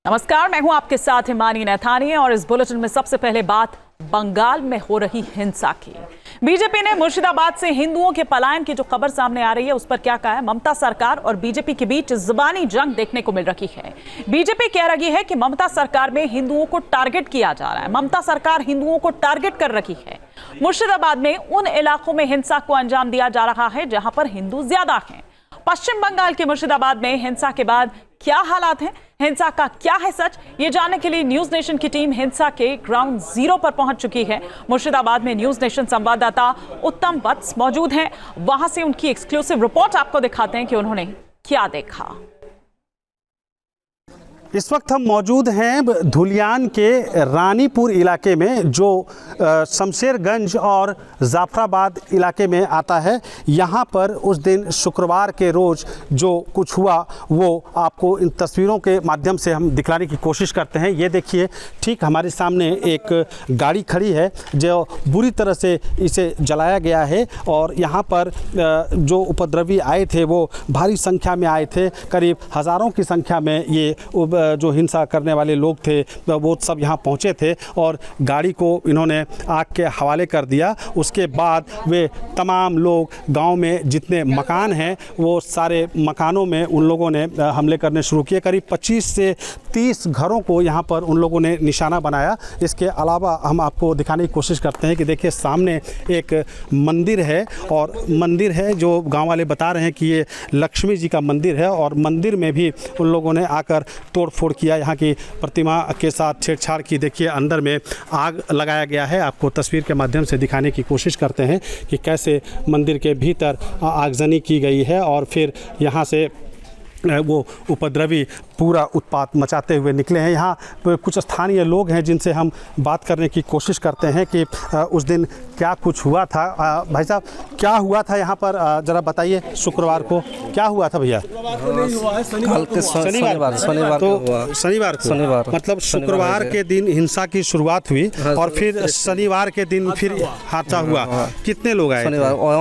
नमस्कार, मैं हूं आपके साथ हिमानी नैथानी और इस बुलेटिन में सबसे पहले बात बंगाल में हो रही हिंसा की। बीजेपी ने मुर्शिदाबाद से हिंदुओं के पलायन की जो खबर सामने आ रही है उस पर क्या कहा है। ममता सरकार और बीजेपी के बीच जुबानी जंग देखने को मिल रही है। बीजेपी कह रही है कि ममता सरकार में हिंदुओं को टारगेट किया जा रहा है। ममता सरकार हिंदुओं को टारगेट कर रही है। मुर्शिदाबाद में उन इलाकों में हिंसा को अंजाम दिया जा रहा है जहां पर हिंदू ज्यादा हैं। पश्चिम बंगाल के मुर्शिदाबाद में हिंसा के बाद क्या हालात हैं, हिंसा का क्या है सच, ये जानने के लिए न्यूज नेशन की टीम हिंसा के ग्राउंड जीरो पर पहुंच चुकी है। मुर्शिदाबाद में न्यूज नेशन संवाददाता उत्तम वत्स मौजूद हैं। वहां से उनकी एक्सक्लूसिव रिपोर्ट आपको दिखाते हैं कि उन्होंने क्या देखा। इस वक्त हम मौजूद हैं धुलियान के रानीपुर इलाके में जो शमशेरगंज और जाफराबाद इलाके में आता है। यहाँ पर उस दिन शुक्रवार के रोज़ जो कुछ हुआ वो आपको इन तस्वीरों के माध्यम से हम दिखलाने की कोशिश करते हैं। ये देखिए, ठीक हमारे सामने एक गाड़ी खड़ी है जो बुरी तरह से इसे जलाया गया है और यहाँ पर जो उपद्रवी आए थे वो भारी संख्या में आए थे। करीब हज़ारों की संख्या में ये जो हिंसा करने वाले लोग थे वो सब यहाँ पहुँचे थे और गाड़ी को इन्होंने आग के हवाले कर दिया। उसके बाद वे तमाम लोग गांव में जितने मकान हैं वो सारे मकानों में उन लोगों ने हमले करने शुरू किए। करीब 25 से 30 घरों को यहाँ पर उन लोगों ने निशाना बनाया। इसके अलावा हम आपको दिखाने की कोशिश करते हैं कि देखिए, सामने एक मंदिर है और मंदिर है जो गाँव वाले बता रहे हैं कि ये लक्ष्मी जी का मंदिर है और मंदिर में भी उन लोगों ने आकर तोड़ फोड़ किया। यहाँ की प्रतिमा के साथ छेड़छाड़ की। देखिए, अंदर में आग लगाया गया है। आपको तस्वीर के माध्यम से दिखाने की कोशिश करते हैं कि कैसे मंदिर के भीतर आगजनी की गई है और फिर यहाँ से वो उपद्रवी पूरा उत्पात मचाते हुए निकले हैं। यहाँ कुछ स्थानीय लोग हैं जिनसे हम बात करने की कोशिश करते हैं कि उस दिन क्या कुछ हुआ था। भाई साहब, क्या हुआ था यहाँ पर, ज़रा बताइए। शुक्रवार को क्या हुआ था भैया? शनिवार मतलब शुक्रवार के दिन हिंसा की शुरुआत हुई और फिर शनिवार के दिन फिर हादसा हुआ। कितने लोग आए?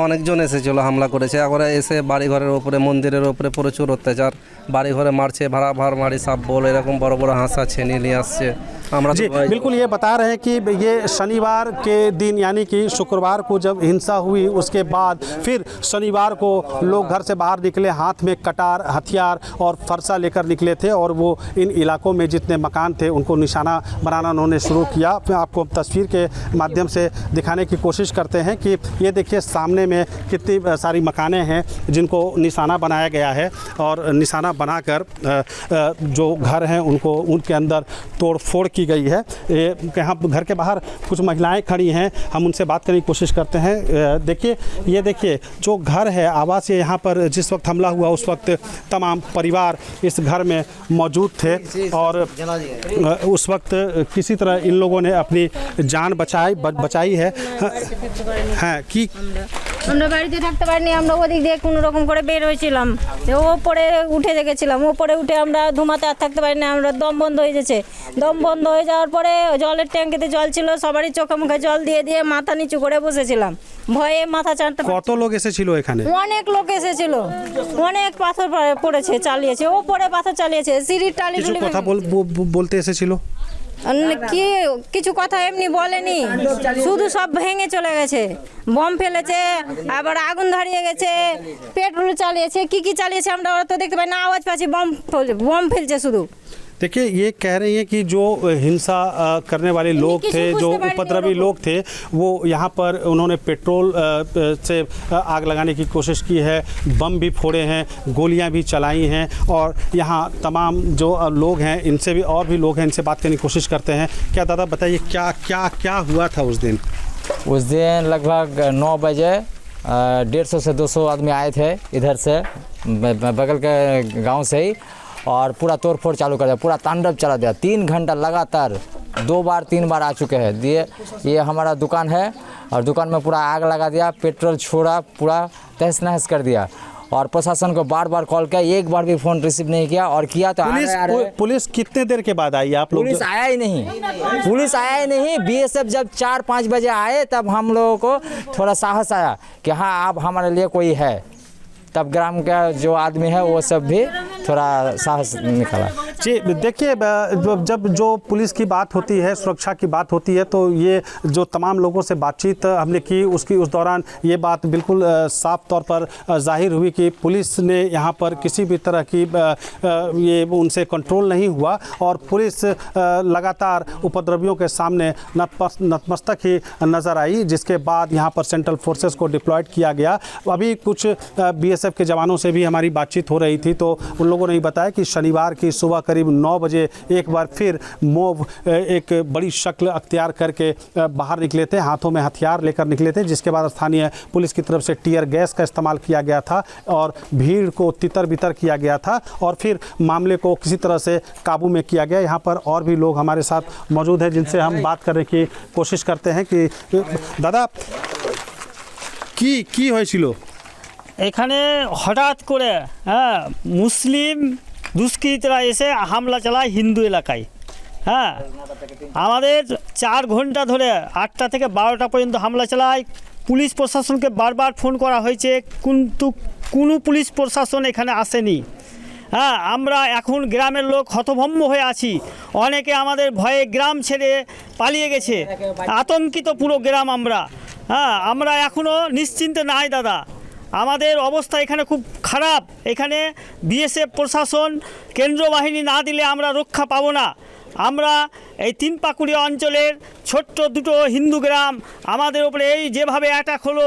অনেক জন এসেছিল, হামলা করেছে। এখন এসে বাড়ি ঘরের উপরে, মন্দিরের উপরে প্রচুর অত্যাচার। বাড়ি ঘরে মারছে, ভাড়া মারি, সাপ বল, এরকম বড় বড় হাঁসা ছেনি নিয়ে আসছে। আমরা जी बिल्कुल, ये बता रहे हैं कि ये शनिवार के दिन यानी कि शुक्रवार को जब हिंसा हुई उसके बाद फिर शनिवार को लोग घर से बाहर निकले, हाथ में कटार, हथियार और फरसा लेकर निकले थे और वो इन इलाकों में जितने मकान थे उनको निशाना बनाना उन्होंने शुरू किया। आपको तस्वीर के माध्यम से दिखाने की कोशिश करते हैं कि ये देखिए, सामने में कितनी सारी मकानें हैं जिनको निशाना बनाया गया है और निशाना बनाकर जो घर हैं उनको उनके अंदर तोड़ फोड़ की गई है। यहाँ घर के बाहर कुछ महिलाएं खड़ी हैं, हम उनसे बात करने की कोशिश करते हैं। देखिए, ये देखिए जो घर है आवासीय, यहाँ पर जिस वक्त हमला हुआ उस वक्त तमाम परिवार इस घर में मौजूद थे और उस वक्त किसी तरह इन लोगों ने अपनी जान बचाई है। হ্যাঁ, কি আমরা বাড়িতে থাকতে পারিনি। আমরা ওদিক দিয়ে কোনো রকম করে বের হয়েছিলাম, ওপরে উঠে গেছিলাম। ওপরে উঠে আমরা ধুমাতে আর থাকতে পারিনি। আমরা দম বন্ধ হয়ে গেছে। দম বন্ধ হয়ে যাওয়ার পরে জলের ট্যাঙ্কিতে জল ছিল, সবারই চোখে মুখে জল দিয়ে দিয়ে মাথা নিচু করে বসেছিলাম। ভয়ে মাথা চাটতে। কত লোক এসেছিল এখানে? অনেক লোক এসেছিল, অনেক পাথর পড়েছে, চালিয়েছে, ওপরে পাথর চালিয়েছে, সিঁড়ির টালি কিছু কথা বলতে এসেছিল? কি কিছু কথা এমনি বলেনি, শুধু সব ভেঙে চলে গেছে। বম ফেলেছে, আবার আগুন ধরিয়ে গেছে, পেট্রোল চালিয়েছে, কি চালিয়েছে আমরা তো দেখতে পাই না, আওয়াজ পাচ্ছি বম ফেলছে শুধু। देखिए, ये कह रही हैं कि जो हिंसा करने वाले लोग थे, जो उपद्रवी लोग थे, वो यहाँ पर उन्होंने पेट्रोल से आग लगाने की कोशिश की है, बम भी फोड़े हैं, गोलियां भी चलाई हैं और यहाँ तमाम जो लोग हैं इनसे भी और भी लोग हैं, इनसे बात करने की कोशिश करते हैं। क्या दादा बताइए, क्या क्या क्या हुआ था उस दिन? उस दिन लगभग 9 बजे 150 से 200 आदमी आए थे इधर से, बगल के गांव से ही, और पूरा तोड़फोड़ चालू कर दिया, पूरा तांडव चला दिया। 3 घंटा लगातार 2 बार 3 बार आ चुके हैं। ये हमारा दुकान है और दुकान में पूरा आग लगा दिया, पेट्रोल छोड़ा, पूरा तहस नहस कर दिया और प्रशासन को बार बार कॉल किया, एक बार भी फ़ोन रिसीव नहीं किया और किया तो पुलिस कितने देर के बाद आई? आप लोग? पुलिस आया ही नहीं। बीएसएफ जब 4-5 बजे आए तब हम लोगों को थोड़ा साहस आया कि हाँ, अब हमारे लिए कोई है। तब ग्राम का जो आदमी है वो सब भी थोड़ा साहस निकाला। जी देखिए, जब जो पुलिस की बात होती है, सुरक्षा की बात होती है, तो ये जो तमाम लोगों से बातचीत हमने की उस दौरान ये बात बिल्कुल साफ तौर पर जाहिर हुई कि पुलिस ने यहाँ पर किसी भी तरह की ये उनसे कंट्रोल नहीं हुआ और पुलिस लगातार उपद्रवियों के सामने नतमस्तक ही नज़र आई, जिसके बाद यहाँ पर सेंट्रल फोर्सेस को डिप्लॉयड किया गया। अभी कुछ बीएसएफ के जवानों से भी हमारी बातचीत हो रही थी, तो उन लोगों ने बताया कि शनिवार की सुबह करीब 9 बजे एक बार फिर मोब एक बड़ी शक्ल अख्तियार करके बाहर निकले थे, हाथों में हथियार लेकर निकले थे, जिसके बाद स्थानीय पुलिस की तरफ से टीयर गैस का इस्तेमाल किया गया था और भीड़ को तितर बितर किया गया था और फिर मामले को किसी तरह से काबू में किया गया। यहाँ पर और भी लोग हमारे साथ मौजूद हैं जिनसे हम बात करने की कोशिश करते हैं कि दादा की হয়েছিল এখানে হঠাৎ করে মুসলিম দুষ্কৃতীরা এসে হামলা চালায় হিন্দু এলাকায়। আমাদের 4 ঘন্টা ধরে 8টা থেকে 12টা পর্যন্ত হামলা চালায়। পুলিশ প্রশাসনকে বারবার ফোন করা হয়েছে, কিন্তু কোনো পুলিশ প্রশাসন এখানে আসেনি। আমরা এখন গ্রামের লোক হতভম্ব হয়ে আছি, অনেকে আমাদের ভয়ে গ্রাম ছেড়ে পালিয়ে গেছে, আতঙ্কিত পুরো গ্রাম আমরা। আমরা এখনও নিশ্চিন্তে নাই দাদা, আমাদের অবস্থা এখানে খুব খারাপ। এখানে বিএসএফ প্রশাসন কেন্দ্র বাহিনী না দিলে আমরা রক্ষা পাবো না। আমরা এই 3 পাকুড়িয়া অঞ্চলের ছোট্ট দুটো হিন্দু গ্রাম আমাদের উপরে এই যেভাবে অ্যাটাক হলো,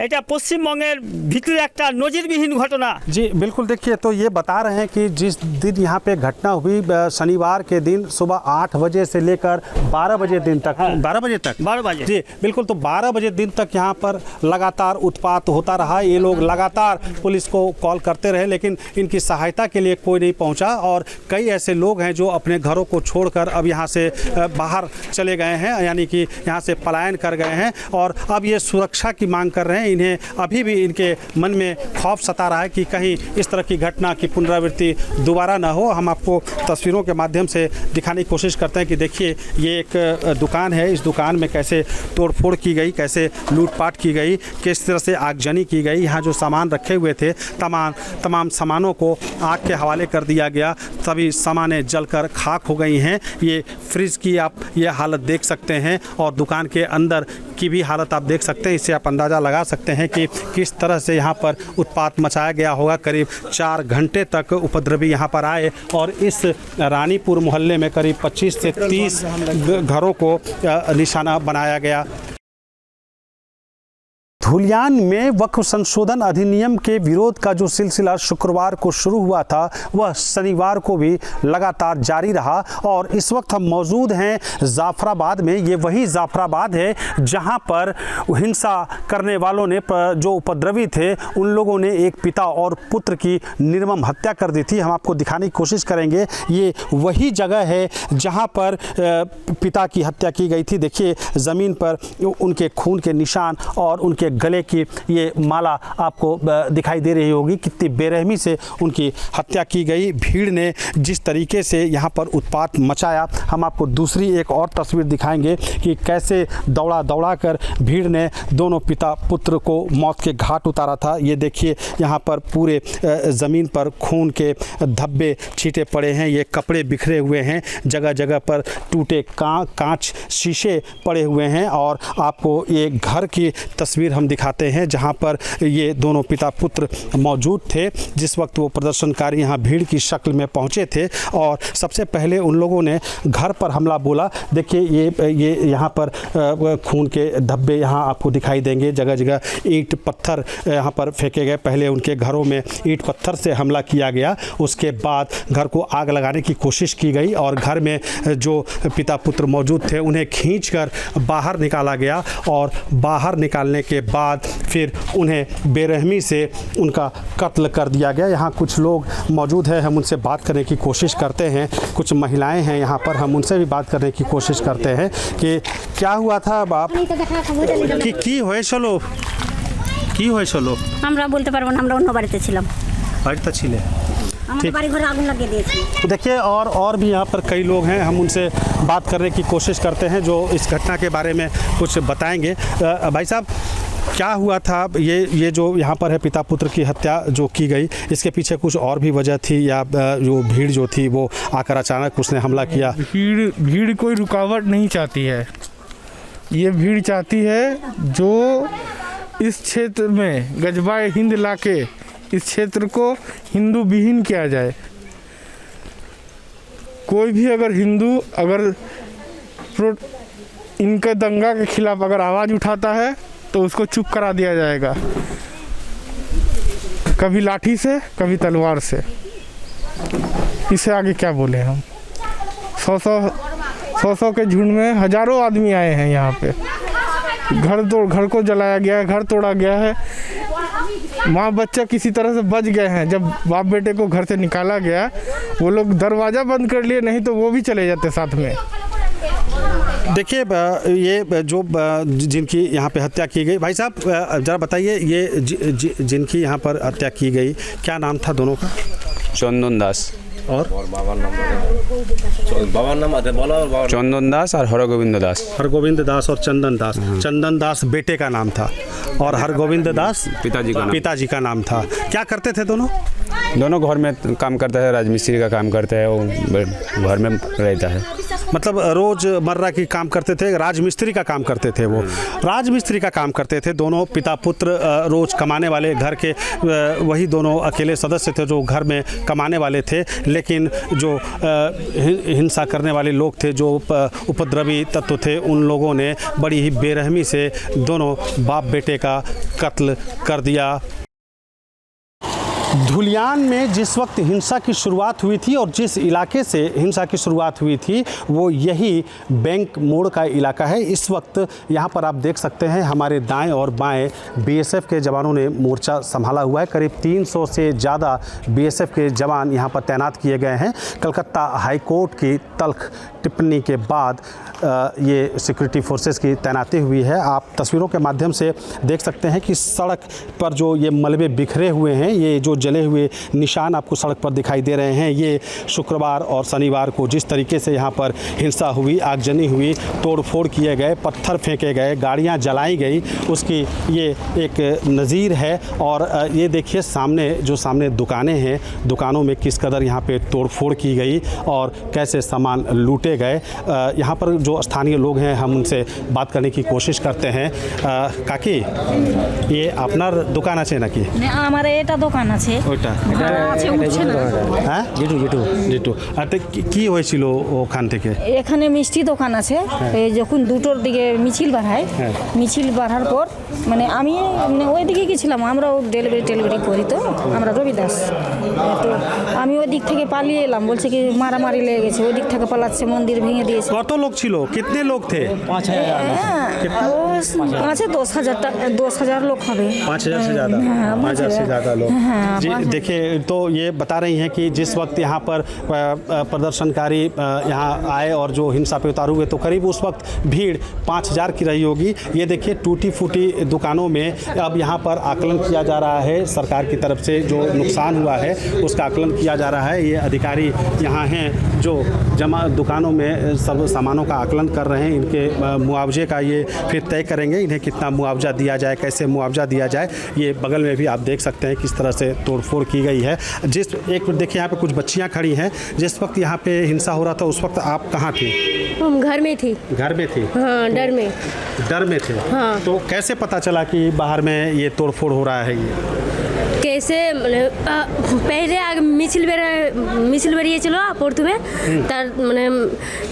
এটা পশ্চিমবঙ্গের ভিতরে একটা নজিরবিহীন ঘটনা। जी बिल्कुल, देखिए तो ये बता रहे हैं कि जिस दिन यहाँ पे घटना हुई शनिवार के दिन सुबह 8 बजे से लेकर 12 बजे दिन तक 12 बजे तक 12 बजे जी बिल्कुल, तो 12 बजे दिन तक यहाँ पर लगातार उत्पात होता रहा। ये लोग लगातार पुलिस को कॉल करते रहे, लेकिन इनकी सहायता के लिए कोई नहीं पहुँचा और कई ऐसे लोग हैं जो अपने घरों को छोड़कर अब यहाँ से बाहर चले गए हैं, यानी कि यहाँ से पलायन कर गए हैं और अब ये सुरक्षा की मांग कर रहे हैं। इन्हें अभी भी इनके मन में खौफ सता रहा है कि कहीं इस तरह की घटना की पुनरावृत्ति दोबारा ना हो। हम आपको तस्वीरों के माध्यम से दिखाने की कोशिश करते हैं कि देखिए ये एक दुकान है, इस दुकान में कैसे तोड़फोड़ की गई, कैसे लूटपाट की गई, किस तरह से आगजनी की गई। यहाँ जो सामान रखे हुए थे तमाम सामानों को आग के हवाले कर दिया गया, सभी सामानें जलकर खाक हो गई हैं। ये फ्रिज की आप ये हालत देख सकते हैं और दुकान के अंदर की भी हालत आप देख सकते हैं। इससे आप अंदाज़ा लगा सकते हैं कि किस तरह से यहाँ पर उत्पात मचाया गया होगा। करीब 4 घंटे तक उपद्रवी यहाँ पर आए और इस रानीपुर मोहल्ले में करीब 25 से 30 घरों को निशाना बनाया गया। धुलियान में वक्फ संशोधन अधिनियम के विरोध का जो सिलसिला शुक्रवार को शुरू हुआ था वह शनिवार को भी लगातार जारी रहा और इस वक्त हम मौजूद हैं जाफराबाद में। ये वही जाफराबाद है जहां पर हिंसा करने वालों ने, जो उपद्रवी थे, उन लोगों ने एक पिता और पुत्र की निर्मम हत्या कर दी थी। हम आपको दिखाने की कोशिश करेंगे। ये वही जगह है जहां पर पिता की हत्या की गई थी। देखिए ज़मीन पर उनके खून के निशान और उनके गले की ये माला आपको दिखाई दे रही होगी। कितनी बेरहमी से उनकी हत्या की गई। भीड़ ने जिस तरीके से यहाँ पर उत्पात मचाया, हम आपको दूसरी एक और तस्वीर दिखाएंगे कि कैसे दौड़ा कर भीड़ ने दोनों पिता पुत्र को मौत के घाट उतारा था। ये देखिए यहाँ पर पूरे ज़मीन पर खून के धब्बे छींटे पड़े हैं, ये कपड़े बिखरे हुए हैं, जगह जगह पर टूटे कांच शीशे पड़े हुए हैं। और आपको ये घर की तस्वीर हम दिखाते हैं जहां पर ये दोनों पिता पुत्र मौजूद थे जिस वक्त वो प्रदर्शनकारी यहाँ भीड़ की शक्ल में पहुंचे थे और सबसे पहले उन लोगों ने घर पर हमला बोला। देखिए ये यहाँ पर खून के धब्बे यहाँ आपको दिखाई देंगे, जगह जगह ईंट पत्थर यहाँ पर फेंके गए। पहले उनके घरों में ईंट पत्थर से हमला किया गया, उसके बाद घर को आग लगाने की कोशिश की गई और घर में जो पिता पुत्र मौजूद थे उन्हें खींचकर बाहर निकाला गया और बाहर निकालने के बाद फिर उन्हें बेरहमी से उनका कत्ल कर दिया गया। यहाँ कुछ लोग मौजूद हैं, हम उनसे बात करने की कोशिश करते हैं। कुछ महिलाएं हैं यहाँ पर, हम उनसे भी बात करने की कोशिश करते हैं कि क्या हुआ था बाप की হয়েছিল কি হয়েছিল আমরা বলতে পারবো না, আমরা অন্য বাড়িতে ছিলাম। বাড়িতে ছিলে? আমাদের বাড়ি ঘরে আগুন লাগিয়ে দিয়েছিল। देखिए और भी यहाँ पर कई लोग हैं, हम उनसे बात करने की कोशिश करते हैं जो इस घटना के बारे में कुछ बताएंगे। भाई साहब क्या हुआ था ये जो यहाँ पर है पिता पुत्र की हत्या जो की गई, इसके पीछे कुछ और भी वजह थी या जो भीड़ जो थी वो आकर अचानक उसने हमला किया? भीड़ कोई रुकावट नहीं चाहती है। ये भीड़ चाहती है जो इस क्षेत्र में गजबाए हिंद लाके इस क्षेत्र को हिंदू विहीन किया जाए। कोई भी अगर हिंदू अगर इनके दंगा के खिलाफ अगर आवाज़ उठाता है तो उसको चुप करा दिया जाएगा, कभी लाठी से कभी तलवार से। इससे आगे क्या बोले हम। सौ के झुंड में हजारों आदमी आए हैं यहाँ पे। घर को जलाया गया है, घर तोड़ा गया है, माँ बच्चा किसी तरह से बच गए हैं। जब बाप बेटे को घर से निकाला गया वो लोग दरवाज़ा बंद कर लिए, नहीं तो वो भी चले जाते साथ में। देखिए ये जो जिनकी यहाँ पे हत्या की गई, भाई साहब ज़रा बताइए ये जिनकी यहाँ पर हत्या की गई क्या नाम था दोनों का? चंदन दास और चंदन दास और हरगोविंद दास। हरगोविंद दास और चंदन दास। चंदन दास बेटे का नाम था और हरगोविंद दास पिताजी का नाम था। क्या करते थे दोनों घर में काम करते हैं, राजमिस्त्री का काम करते हैं, वो घर में रहता है। मतलब रोजमर्रा की काम करते थे, राजमिस्त्री का काम करते थे। वो राजमिस्त्री का काम करते थे दोनों पिता पुत्र, रोज कमाने वाले घर के वही दोनों अकेले सदस्य थे जो घर में कमाने वाले थे। लेकिन जो हिंसा करने वाले लोग थे, जो उपद्रवी तत्व थे, उन लोगों ने बड़ी ही बेरहमी से दोनों बाप बेटे का कत्ल कर दिया। धुलियान में जिस वक्त हिंसा की शुरुआत हुई थी और जिस इलाके से हिंसा की शुरुआत हुई थी वो यही बैंक मोड़ का इलाका है। इस वक्त यहाँ पर आप देख सकते हैं हमारे दाएं और बाएं बीएसएफ के जवानों ने मोर्चा संभाला हुआ है। करीब 300 से ज़्यादा बीएसएफ के जवान यहाँ पर तैनात किए गए हैं। कलकत्ता हाई कोर्ट की तल्ख टिप्पणी के बाद ये सिक्योरिटी फोर्सेस की तैनाती हुई है। आप तस्वीरों के माध्यम से देख सकते हैं कि सड़क पर जो ये मलबे बिखरे हुए हैं, ये जो जले हुए निशान आपको सड़क पर दिखाई दे रहे हैं, ये शुक्रवार और शनिवार को जिस तरीके से यहाँ पर हिंसा हुई, आगजनी हुई, तोड़फोड़ किए गए, पत्थर फेंके गए, गाड़ियाँ जलाई गई, उसकी ये एक नज़ीर है। और ये देखिए सामने दुकानें हैं, दुकानों में किस कदर यहाँ पे तोड़फोड़ की गई और कैसे सामान लूटे गए। यहाँ पर जो स्थानीय लोग हैं हम उनसे बात करने की कोशिश करते हैं। काकी ये আপনার দোকান আছে নাকি? আমার এটা দোকান আছে। ওইটা আছে উঠছে না। হ্যাঁ জিটু আচ্ছা কি হয়েছিল ওখান থেকে? এখানে মিষ্টি দোকান আছে। এই যখন দুটোর দিকে মিছিল বাড়ায়, মিছিল বাড়ার পর মানে আমি ওই দিকে গেছিলাম, আমরাও ডেলিভারি করি তো, আমরা রবিদাস তো আমি ওই দিক থেকে পালিয়ে এলাম। বলছে কি মারামারি লেগে গেছে, ওই দিক থেকে পালাচ্ছে, মন্দির ভেঙে দিয়েছে। কত লোক ছিল? कितने लोग थे? 10,000 लोग হবে। 5,000 से ज़्यादा। 5,000 से ज़्यादा लोग। जी देखिए, तो ये बता रही हैं कि जिस वक्त यहाँ पर प्रदर्शनकारी यहाँ आए और जो हिंसा पे उतारू हुए तो करीब उस वक्त भीड़ 5,000 की रही होगी। ये देखिए टूटी फूटी दुकानों में अब यहाँ पर आकलन किया जा रहा है। सरकार की तरफ से जो नुकसान हुआ है उसका आकलन किया जा रहा है। ये अधिकारी यहाँ हैं जो जमा दुकानों में सब सामानों का आकलन कर रहे हैं। इनके मुआवजे का ये फिर तय करेंगे, इन्हें कितना मुआवजा दिया जाए, कैसे मुआवजा दिया जाए। ये बगल में भी आप देख सकते हैं किस तरह से तोड़फोड़ की गई है। जिस एक देखिए यहाँ पे कुछ बच्चियाँ खड़ी हैं। जिस वक्त यहाँ पे हिंसा हो रहा था उस वक्त आप कहाँ थी? हम घर में थी। घर में थी? हाँ, डर में थे। हाँ। तो कैसे पता चला कि बाहर में ये तोड़फोड़ हो रहा है? ये कैसे पहले आगे মিছিল বেরিয়েছিল প্রথমে, তার মানে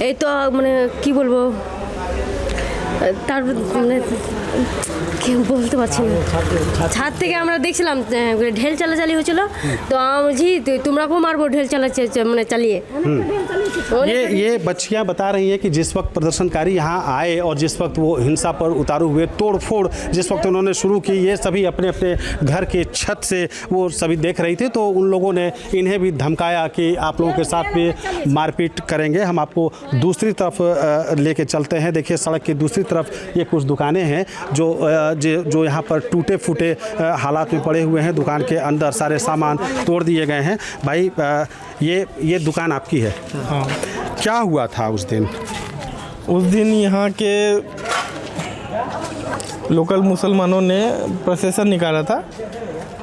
এই তো মানে কি বলবো, তার মানে বলতে পারছি না। ছাদ থেকে আমরা দেখছিলাম ঢেল চালাচালি হয়েছিল, তো আমি তোমরাকেও মারবো ঢেল মানে চালিয়ে। ये बच्चियां बता रही हैं कि जिस वक्त प्रदर्शनकारी यहाँ आए और जिस वक्त वो हिंसा पर उतारू हुए, तोड़फोड़ जिस वक्त उन्होंने शुरू की, ये सभी अपने अपने घर के छत से वो सभी देख रही थी। तो उन लोगों ने इन्हें भी धमकाया कि आप लोगों के साथ भी मारपीट करेंगे। हम आपको दूसरी तरफ लेके चलते हैं। देखिए सड़क की दूसरी तरफ ये कुछ दुकानें हैं जो यहाँ पर टूटे फूटे हालात में पड़े हुए हैं। दुकान के अंदर सारे सामान तोड़ दिए गए हैं। भाई ये दुकान आपकी है? हाँ। क्या हुआ था उस दिन? उस दिन यहाँ के लोकल मुसलमानों ने प्रोसेसन निकाला था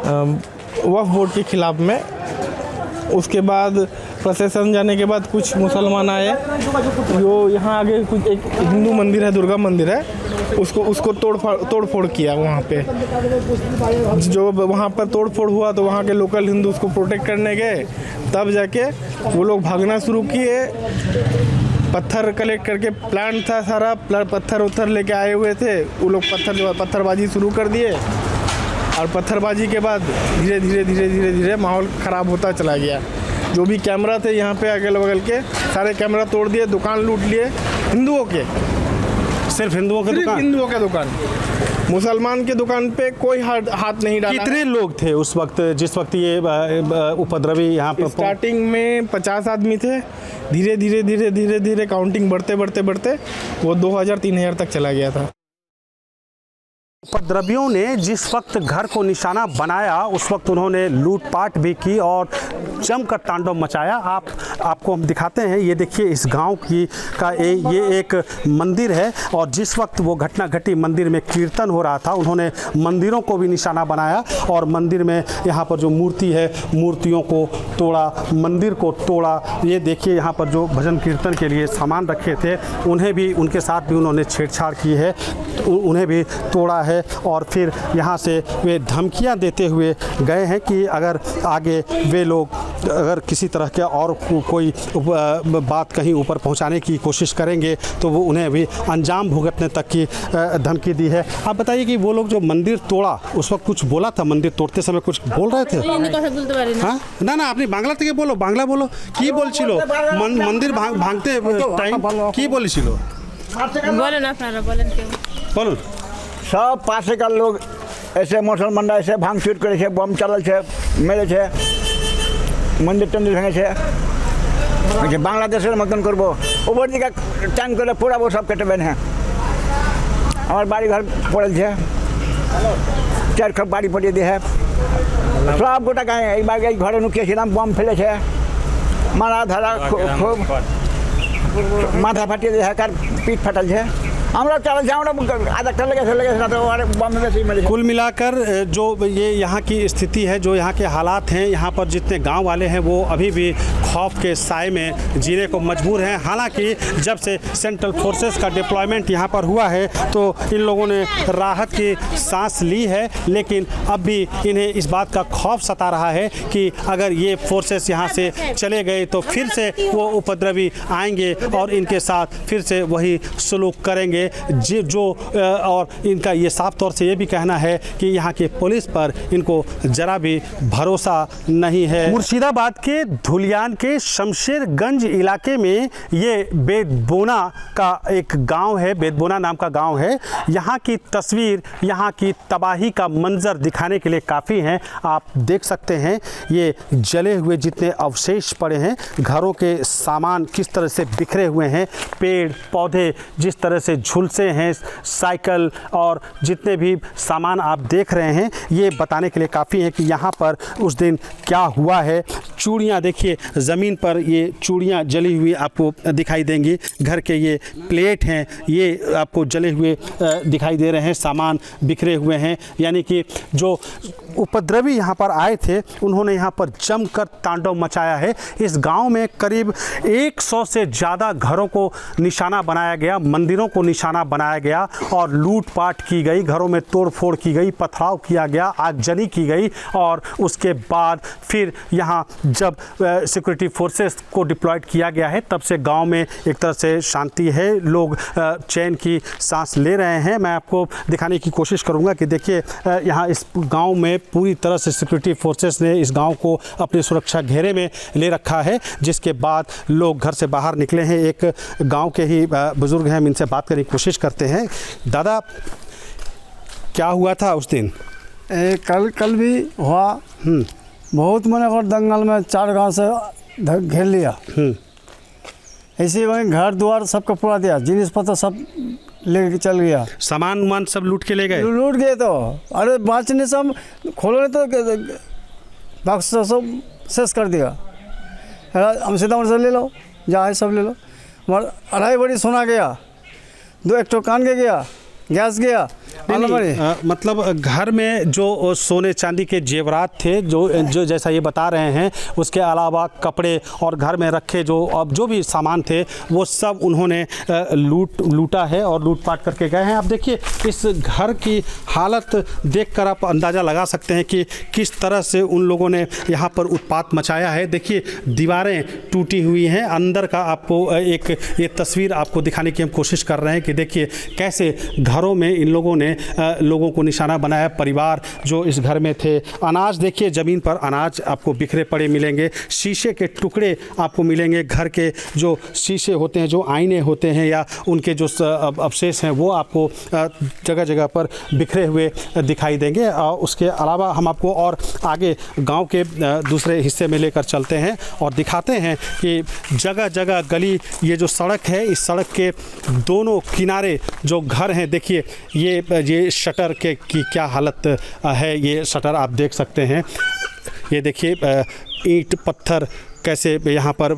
वक्फ बोर्ड के खिलाफ में। उसके बाद प्रोसेसन जाने के बाद कुछ मुसलमान आए, जो यहाँ आगे कुछ एक हिंदू मंदिर है, दुर्गा मंदिर है, उसको तोड़ फोड़ किया वहाँ पे। जो वहाँ पर तोड़ फोड़ हुआ तो वहाँ के लोकल हिंदू उसको प्रोटेक्ट करने गए, तब जाके वो लोग भागना शुरू किए। पत्थर कलेक्ट करके प्लांट था सारा, पत्थर उत्थर लेके आए हुए थे, वो लोग पत्थरबाजी शुरू कर दिए। और पत्थरबाजी के बाद धीरे धीरे माहौल ख़राब होता चला गया। जो भी कैमरा थे यहाँ पे अगल बगल के सारे कैमरा तोड़ दिए, दुकान लूट लिए हिंदुओं के, सिर्फ हिंदुओं के दुकान, हिंदुओं के दुकान, मुसलमान के दुकान पे कोई हाथ नहीं डाला। कितने लोग थे उस वक्त, जिस वक्त ये उपद्रवी यहाँ पर? स्टार्टिंग में 50 आदमी थे, धीरे धीरे काउंटिंग बढ़ते वो 2000-3000 तक चला गया था। उपद्रवियों ने जिस वक्त घर को निशाना बनाया उस वक्त उन्होंने लूटपाट भी की और जमकर तांडव मचाया। आपको हम दिखाते हैं, ये देखिए इस गांव का ये एक मंदिर है और जिस वक्त वो घटना घटी, मंदिर में कीर्तन हो रहा था, उन्होंने मंदिरों को भी निशाना बनाया और मंदिर में यहाँ पर जो मूर्ति है, मूर्तियों को तोड़ा, मंदिर को तोड़ा। ये देखिए यहाँ पर जो भजन कीर्तन के लिए सामान रखे थे उन्हें भी, उनके साथ भी उन्होंने छेड़छाड़ की है, उन्हें भी तोड़ा है। और फिर यहाँ से वे धमकियाँ देते हुए गए हैं कि अगर आगे वे लोग अगर किसी तरह के और कोई बात कहीं ऊपर पहुँचाने की कोशिश करेंगे तो वो उन्हें भी अंजाम भुगतने तक की धमकी दी है। आप बताइए कि वो लोग जो मंदिर तोड़ा उस वक्त कुछ बोला था? मंदिर तोड़ते समय कुछ बोल रहे थे? हाँ ना আপনি বাংলা থেকে বলো, বাংলা বলো। কি বলছিল মন্দির ভাঙতে টাইম? কি বলেছিল বলেন আপনারা, বলেন কেউ বলুন। सब पासे का लोग ऐसे मुसलमान ऐसे भांग चूट करे, बम चलल है, मेरे छे मंदिर टंदिर भेंगे छे, बांग्लादेशेर मतन करबो ओवर दिका टाइम करे पूरा वो सब कटे बेन है। हमार बाड़ी घर पड़ल छे, 4 खप बाड़ी पड़िए दी है, सब गोटा कहीं बार घरे नुकिएছিলাম, बम फेले छे, मारा धारा खूब माथा फाटिए दी है, कार पीठ फाटल छे। कुल मिलाकर जो ये यहाँ की स्थिति है, जो यहाँ के हालात हैं, यहाँ पर जितने गांव वाले हैं वो अभी भी खौफ के साए में जीने को मजबूर हैं। हालांकि जब से सेंट्रल फोर्सेस का डिप्लॉयमेंट यहाँ पर हुआ है तो इन लोगों ने राहत की सांस ली है, लेकिन अब भी इन्हें इस बात का खौफ सता रहा है कि अगर ये फोर्सेस यहाँ से चले गए तो फिर से वो उपद्रवी आएंगे और इनके साथ फिर से वही सलूक करेंगे जो और इनका ये साफ तौर से ये भी कहना है कि यहाँ के पुलिस पर इनको जरा भी भरोसा नहीं है। मुर्शिदाबाद के धुलियान के शमशेरगंज इलाके में ये बेदबोना का एक गांव है, बेदबोना नाम का गांव है। यहाँ की तस्वीर, यहाँ की तबाही का मंजर दिखाने के लिए काफ़ी हैं। आप देख सकते हैं ये जले हुए जितने अवशेष पड़े हैं, घरों के सामान किस तरह से बिखरे हुए हैं, पेड़ पौधे जिस तरह से झुलसे हैं, साइकिल और जितने भी सामान आप देख रहे हैं, ये बताने के लिए काफ़ी है कि यहाँ पर उस दिन क्या हुआ है। चूड़ियाँ देखिए, ज़मीन पर ये चूड़ियाँ जली हुई आपको दिखाई देंगी, घर के ये प्लेट हैं ये आपको जले हुए दिखाई दे रहे हैं, सामान बिखरे हुए हैं। यानी कि जो उपद्रवी यहाँ पर आए थे उन्होंने यहाँ पर जमकर तांडव मचाया है। इस गांव में करीब 100 से ज़्यादा घरों को निशाना बनाया गया, मंदिरों को निशाना बनाया गया और लूटपाट की गई, घरों में तोड़फोड़ की गई, पथराव किया गया, आगजनी की गई। और उसके बाद फिर यहाँ जब सिक्योरिटी फोर्सेस को डिप्लॉयड किया गया है तब से गांव में एक तरह से शांति है, लोग चैन की सांस ले रहे हैं। मैं आपको दिखाने की कोशिश करूंगा कि देखिए यहाँ इस गांव में पूरी तरह से सिक्योरिटी फोर्सेस ने इस गांव को अपनी सुरक्षा घेरे में ले रखा है, जिसके बाद लोग घर से बाहर निकले हैं। एक गांव के ही बुजुर्ग हैं, हम इनसे बात करने की कोशिश करते हैं। दादा, क्या हुआ था उस दिन? कल भी हुआ, बहुत मैंने और दंगल में 4 गांव से घेर लिया, ऐसे वहीं घर द्वार सबका पूरा दिया, जिनिस पत्तर सब लेके चल गया, सामान उमान सब लूट के ले गए। लूट गए तो अरे बाँचने सब खोलो तो बक्स सब शेष कर दिया। हम सीतामढ़ी से ले लो, जहाँ है सब ले लो। हमारा 2.5 भरी सोना गया, 2 एक कान के गया, गैस गया, मतलब घर में जो सोने चांदी के जेवरात थे, जो जैसा ये बता रहे हैं, उसके अलावा कपड़े और घर में रखे जो भी सामान थे वो सब उन्होंने लूटा है और लूटपाट करके गए हैं। अब देखिए इस घर की हालत देखकर आप अंदाज़ा लगा सकते हैं कि किस तरह से उन लोगों ने यहाँ पर उत्पात मचाया है। देखिए दीवारें टूटी हुई हैं। अंदर का आपको ये तस्वीर आपको दिखाने की हम कोशिश कर रहे हैं कि देखिए कैसे घरों में इन लोगों ने लोगों को निशाना बनाया। परिवार जो इस घर में थे, अनाज देखिए ज़मीन पर अनाज आपको बिखरे पड़े मिलेंगे, शीशे के टुकड़े आपको मिलेंगे, घर के जो शीशे होते हैं, जो आईने होते हैं या उनके जो अवशेष हैं वो आपको जगह जगह पर बिखरे हुए दिखाई देंगे। उसके अलावा हम आपको और आगे गांव के दूसरे हिस्से में लेकर चलते हैं और दिखाते हैं कि जगह जगह गली, ये जो सड़क है, इस सड़क के दोनों किनारे जो घर हैं, देखिए ये शटर की क्या हालत है। ये शटर आप देख सकते हैं। ये देखिए ईंट पत्थर कैसे यहाँ पर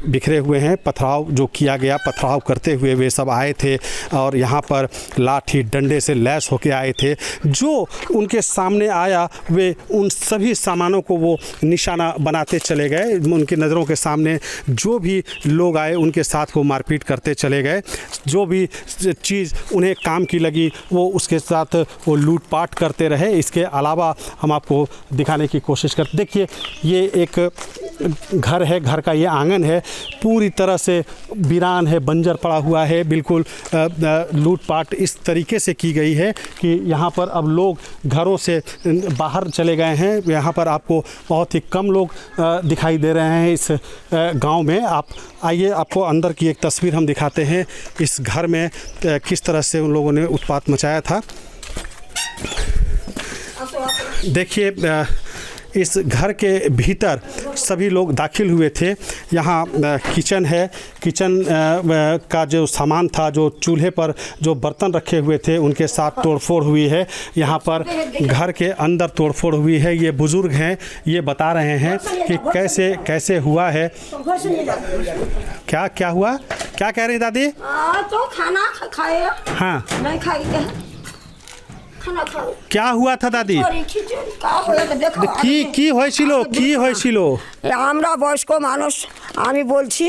बिखरे हुए हैं। पथराव जो किया गया, पथराव करते हुए वे सब आए थे और यहाँ पर लाठी डंडे से लैस होके आए थे। जो उनके सामने आया वे उन सभी सामानों को वो निशाना बनाते चले गए। उनकी नज़रों के सामने जो भी लोग आए उनके साथ वो मारपीट करते चले गए। जो भी चीज़ उन्हें काम की लगी वो उसके साथ वो लूटपाट करते रहे। इसके अलावा हम आपको दिखाने की कोशिश करते, देखिए ये एक घर है, घर का ये आंगन है, पूरी तरह से वीरान है, बंजर पड़ा हुआ है। बिल्कुल लूटपाट इस तरीके से की गई है कि यहाँ पर अब लोग घरों से बाहर चले गए हैं। यहाँ पर आपको बहुत ही कम लोग दिखाई दे रहे हैं इस गांव में। आप आइए, आपको अंदर की एक तस्वीर हम दिखाते हैं इस घर में किस तरह से उन लोगों ने उत्पात मचाया था। देखिए इस घर के भीतर सभी लोग दाखिल हुए थे। यहाँ किचन है, किचन का जो सामान था, जो चूल्हे पर जो बर्तन रखे हुए थे उनके साथ तोड़फोड़ हुई है। यहाँ पर घर के अंदर तोड़फोड़ हुई है। ये बुज़ुर्ग हैं, ये बता रहे हैं कि कैसे कैसे हुआ है। क्या हुआ, क्या कह रही दादी? तो खाना खाए, हाँ नहीं खाए, खाना खाओ। क्या हुआ था दादी? কি হয়েছিল? আমরা বয়স্ক মানুষ, আমি বলছি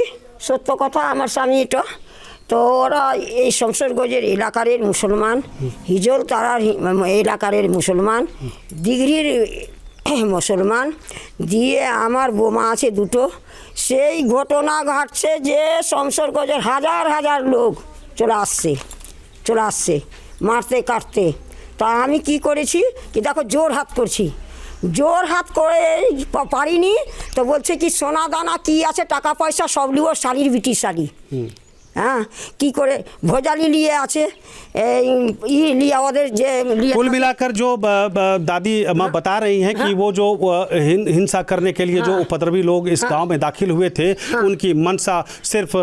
সত্য কথা। আমার স্বামী তো ওরা এই শমশেরগঞ্জের এলাকার মুসলমান, হিজল তারার এলাকার মুসলমান, দিঘরির মুসলমান, দিয়ে আমার বোমা আছে দুটো। সেই ঘটনা ঘটছে যে শমশেরগঞ্জের হাজার হাজার লোক চলে আসছে মারতে কাটতে। তা আমি কি করেছি কি দেখো, জোর হাত করছি, জোর হাত করে পারিনি। তো বলছে কি সোনা দানা কি আছে, টাকা পয়সা সব লিও, শালির বিটি শালি। हाँ की करे भोजाली लिए आचे लिया कुल मिलाकर जो दादी माँ बता रही हैं कि वो जो हिंसा करने के लिए जो उपद्रवी लोग इस गांव में दाखिल हुए थे, उनकी मनसा सिर्फ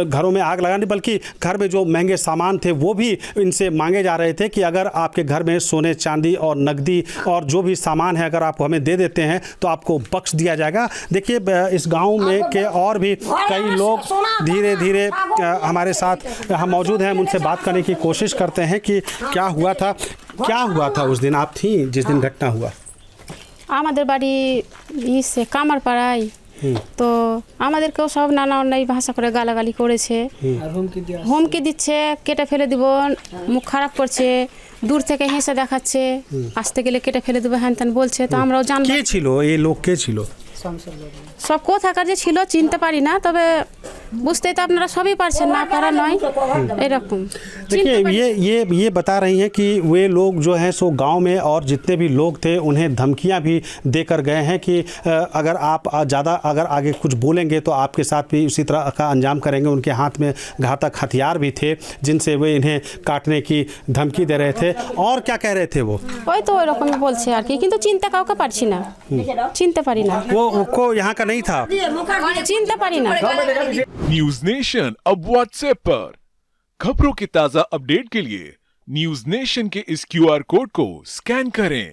घरों में आग लगाने, बल्कि घर में जो महंगे सामान थे वो भी इनसे मांगे जा रहे थे कि अगर आपके घर में सोने चांदी और नकदी और जो भी सामान है अगर आप हमें दे देते हैं तो आपको बख्श दिया जाएगा। देखिए इस गाँव में के और भी कई लोग धीरे धीरे हमारे साथ हम मौजूद हैं, उनसे बात करने की कोशिश करते हैं कि क्या हुआ था उस दिन। आप थी जिस दिन घटना हुआ? আমাদের বাড়ি ইসে কামারপাড়ায়, তো আমাদেরকেও সব নানা অন্যায় ভাষা করে গালাগালি করেছে, হুমকি দিচ্ছে, কেটে ফেলে দিব, মুখ খারাপ করছে, দূর থেকে হেসে দেখাচ্ছে, আসতে গেলে কেটে ফেলে দেবো হ্যান ত্যান বলছে। তো আমরাও জানলাম কে ছিল এই লোক, কে ছিল, সব কোথাকার যে ছিল চিনতে পারি না, তবে বুঝতে তো আপনারা সবই পারছেন, না পারা নয় এরকম। देखिए ये बता रही हैं कि वे लोग जो हैं सो गांव में और जितने भी लोग थे उन्हें धमकियां भी देकर गए हैं कि अगर आप ज़्यादा अगर आगे कुछ बोलेंगे तो आपके साथ भी उसी तरह का अंजाम करेंगे। उनके हाथ में घातक हथियार भी थे जिनसे वे इन्हें काटने की धमकी दे रहे थे। और क्या कह रहे थे वो? ওই তো ওই রকমই বলছে আর কি, কিন্তু চিনতে কাউকে পারছি না, চিনতে পারি না। वो यहाँ का नहीं था, চিনতে পারি না। न्यूज नेशन अब व्हाट्सएप पर खबरों के ताजा अपडेट के लिए न्यूज नेशन के इस QR कोड को स्कैन करें।